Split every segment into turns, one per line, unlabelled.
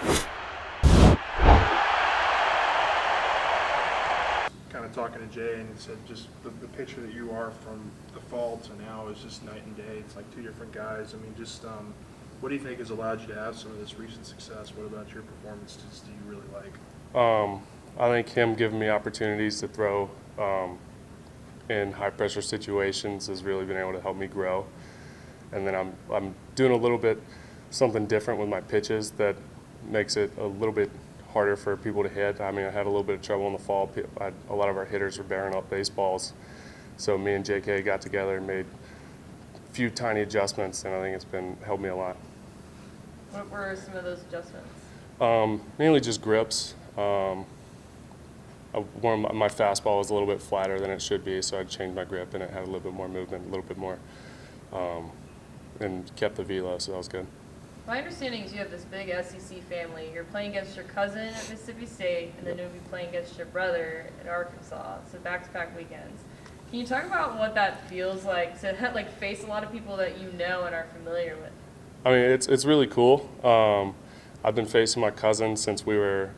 Kind of talking to Jay, and he said just the picture that you are from the fall to now is just night and day. It's like two different guys. I mean, just what do you think has allowed you to have some of this recent success? What about your performances do you really like?
I think him giving me opportunities to throw in high pressure situations has really been able to help me grow. And then I'm doing a little bit something different with my pitches that makes it a little bit harder for people to hit. I mean, I had a little bit of trouble in the fall. A lot of our hitters were bearing up baseballs. So me and JK got together and made a few tiny adjustments, and I think it's been helped me a lot.
What were some of those adjustments?
Mainly just grips. My fastball was a little bit flatter than it should be, so I changed my grip, and it had a little bit more movement, a little bit more, and kept the velo, so that was good.
My understanding is you have this big SEC family. You're playing against your cousin at Mississippi State, and then you'll be playing against your brother at Arkansas. So back-to-back weekends. Can you talk about what that feels like to face a lot of people that you know and are familiar with?
I mean, it's really cool. I've been facing my cousin since we were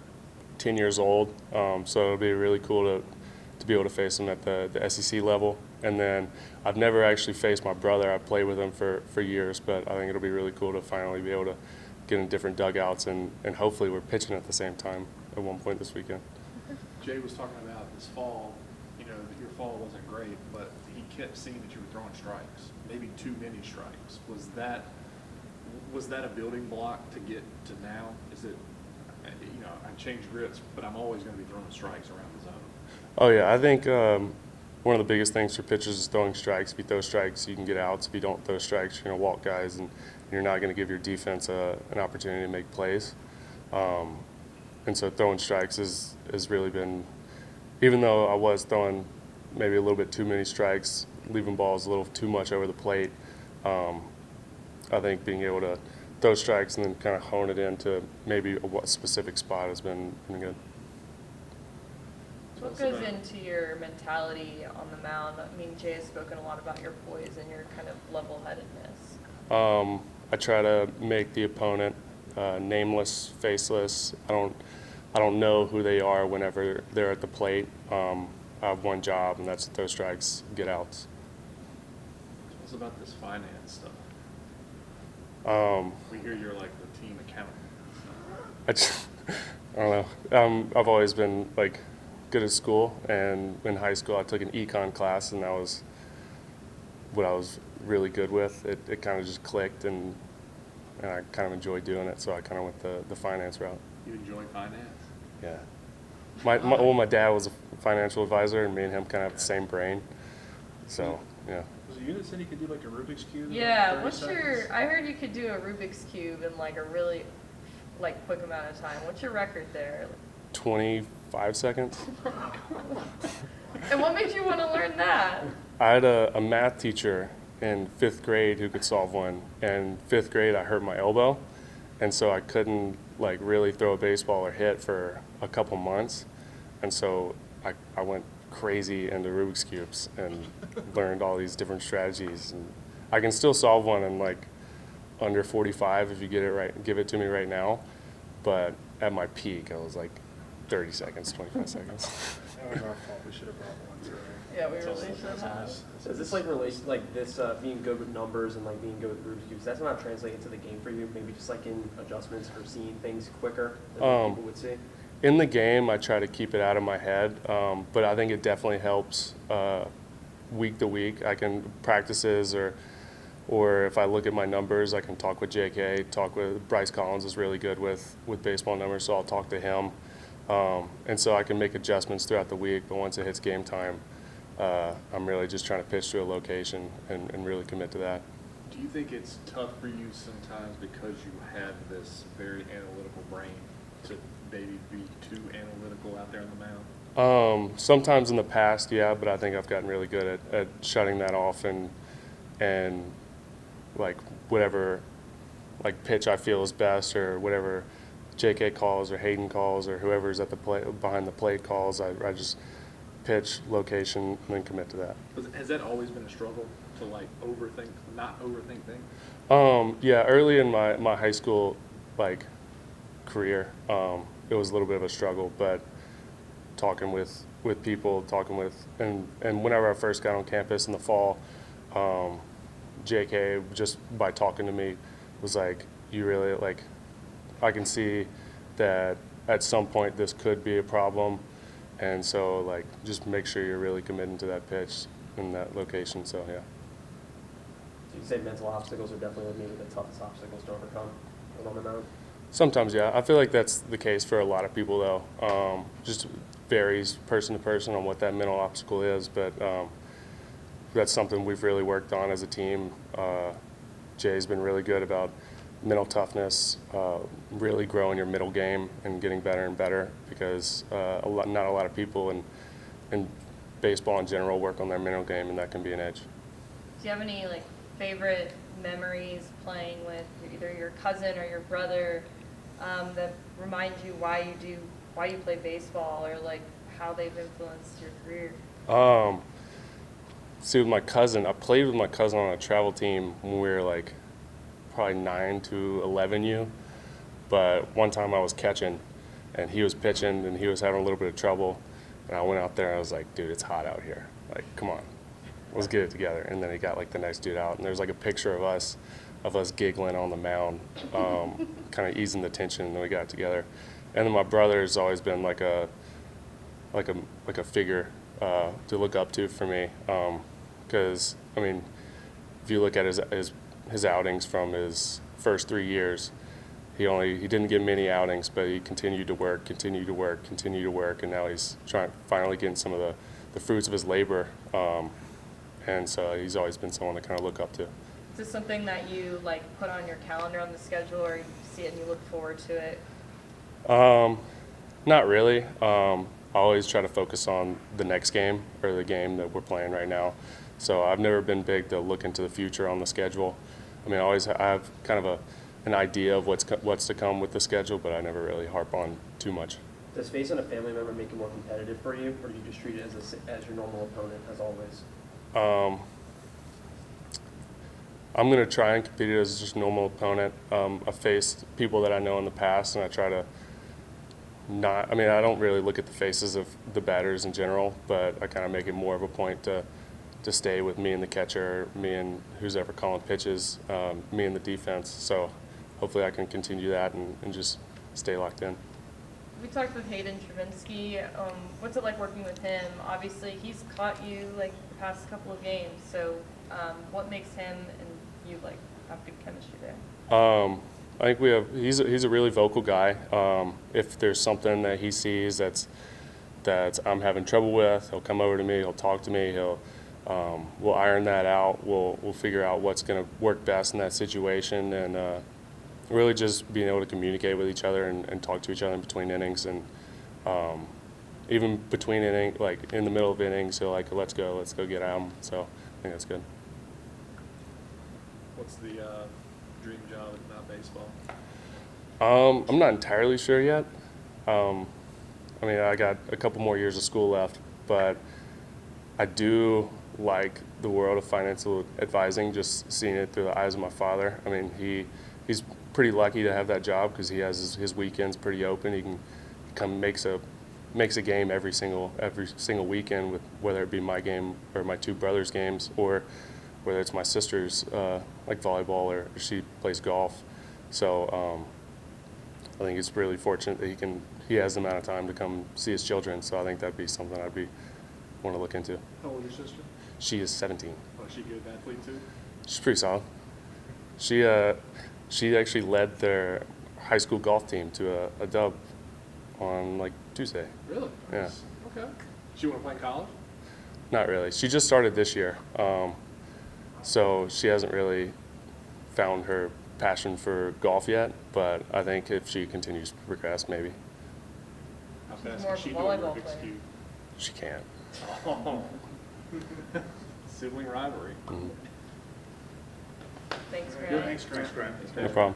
10 years old, so it'll be really cool to be able to face him at the SEC level. And then I've never actually faced my brother. I've played with him for years, but I think it'll be really cool to finally be able to get in different dugouts, and hopefully we're pitching at the same time at one point this weekend.
Jay was talking about this fall, that your fall wasn't great, but he kept seeing that you were throwing strikes, maybe too many strikes. Was that a building block to get to now? Is it, I changed grips, but I'm always going to be throwing strikes around the zone?
Oh yeah, I think one of the biggest things for pitchers is throwing strikes. If you throw strikes, you can get outs. If you don't throw strikes, you're going to walk guys, and you're not going to give your defense an opportunity to make plays. And so throwing strikes has really been, even though I was throwing maybe a little bit too many strikes, leaving balls a little too much over the plate, I think being able to throw strikes and then kind of hone it into maybe a specific spot has been good.
What goes into your mentality on the mound? I mean, Jay has spoken a lot about your poise and your kind of level-headedness.
I try to make the opponent nameless, faceless. I don't know who they are whenever they're at the plate. I have one job, and that's to throw strikes, get outs.
What's about this finance stuff? We hear you're like the team accountant.
I don't know. I've always been good at school, and in high school I took an econ class, and that was what I was really good with. It kind of just clicked, and I kind of enjoyed doing it, so I kind of went the finance route.
You enjoy finance?
Yeah. My dad was a financial advisor, and me and him kind of have the same brain, so yeah.
Was it you that said you could do like a Rubik's Cube?
Yeah, I heard you could do a Rubik's Cube in a really quick amount of time. What's your record there?
25 seconds.
And what made you want to learn that?
I had a math teacher in 5th grade who could solve one. And 5th grade, I hurt my elbow, and so I couldn't really throw a baseball or hit for a couple months. And so I went crazy into Rubik's Cubes and learned all these different strategies. And I can still solve one in under 45 if you get it right, give it to me right now. But at my peak, I was 30 seconds, 25 seconds.
That was our fault. We should have brought one today.
Yeah, we really should have.
Is this relation this being good with numbers and being good with Rubik's Cubes? That's not translating into the game for you. Maybe just in adjustments for seeing things quicker than people would see.
In the game, I try to keep it out of my head, but I think it definitely helps week to week. I can practices or if I look at my numbers, I can talk with JK, talk with Bryce Collins is really good with baseball numbers, so I'll talk to him. And so I can make adjustments throughout the week, but once it hits game time, I'm really just trying to pitch to a location and really commit to that.
Do you think it's tough for you sometimes because you have this very analytical brain to maybe be too analytical out there on the mound?
Sometimes in the past, yeah, but I think I've gotten really good at shutting that off and whatever pitch I feel is best or whatever JK calls or Hayden calls or whoever's at the behind the plate calls, I just pitch, location, and then commit to that.
Has that always been a struggle to not overthink things?
Yeah, early in my high school career. It was a little bit of a struggle, but talking with people, and whenever I first got on campus in the fall, JK, just by talking to me, was like, you really, like, I can see that at some point this could be a problem, and so, like, just make sure you're really committing to that pitch in that location. So yeah.
So you'd say mental obstacles are definitely maybe the toughest obstacles to overcome on the mound?
Sometimes, yeah. I feel like that's the case for a lot of people, though. Just varies person to person on what that mental obstacle is, but that's something we've really worked on as a team. Jay's been really good about mental toughness, really growing your middle game and getting better and better, because not a lot of people in baseball in general work on their mental game, and that can be an edge.
Do you have any like favorite memories playing with either your cousin or your brother that remind you why you play baseball, or like how they've influenced your career?
See, with my cousin, I played with my cousin on a travel team when we were like probably 9 to 11U. But one time I was catching, and he was pitching, and he was having a little bit of trouble. And I went out there, and I was like, dude, it's hot out here. Like, come on, let's get it together. And then he got like the next dude out, and there's like a picture of us giggling on the mound, kind of easing the tension, and then we got together. And then my brother's always been like a figure to look up to for me, because I mean, if you look at his outings from his first 3 years, he didn't get many outings, but he continued to work, and now he's finally getting some of the fruits of his labor, and so he's always been someone to kind of look up to.
Is this something that you like put on your calendar on the schedule, or you see it and you look forward to it?
Not really. I always try to focus on the next game, or the game that we're playing right now. So I've never been big to look into the future on the schedule. I mean, I have kind of an idea of what's to come with the schedule, but I never really harp on too much.
Does facing a family member make it more competitive for you, or do you just treat it as your normal opponent, as always?
I'm going to try and compete it as just a normal opponent. I've faced people that I know in the past, and I try to I don't really look at the faces of the batters in general, but I kind of make it more of a point to stay with me and the catcher, me and who's ever calling pitches, me and the defense. So hopefully I can continue that and just stay locked in.
We talked with Hayden Travinsky. What's it like working with him? Obviously, he's caught you like the past couple of games. So what makes him and you like have good chemistry there?
I think he's a really vocal guy. If there's something that he sees that I'm having trouble with, he'll come over to me, he'll talk to me, we'll iron that out, we'll figure out what's going to work best in that situation, and really just being able to communicate with each other and talk to each other in between innings, and even between innings, like in the middle of innings, he'll like, let's go get at him. So I think that's good.
What's the dream job if not baseball?
I'm not entirely sure yet. I mean, I got a couple more years of school left, but I do like the world of financial advising, just seeing it through the eyes of my father. I mean, he's pretty lucky to have that job because he has his weekends pretty open. He can makes a game every single weekend, with whether it be my game or my two brothers' games, or whether it's my sister's like volleyball, or she plays golf. So I think it's really fortunate that he has the amount of time to come see his children. So I think that'd be something want to look into.
How old is your sister?
She is 17.
Oh, is she a good athlete too?
She's pretty solid. She actually led their high school golf team to a dub on like Tuesday.
Really?
Yeah.
Okay. She want to play in college?
Not really. She just started this year, so she hasn't really found her passion for golf yet. But I think if she continues to progress, maybe.
How
She's
fast
more
can she
of
do
a
a
volleyball
Rubik's
player.
Cube?
She can't.
Oh. Sibling rivalry.
Mm-hmm.
Thanks,
Good.
Grant.
Thanks, Grant.
No problem.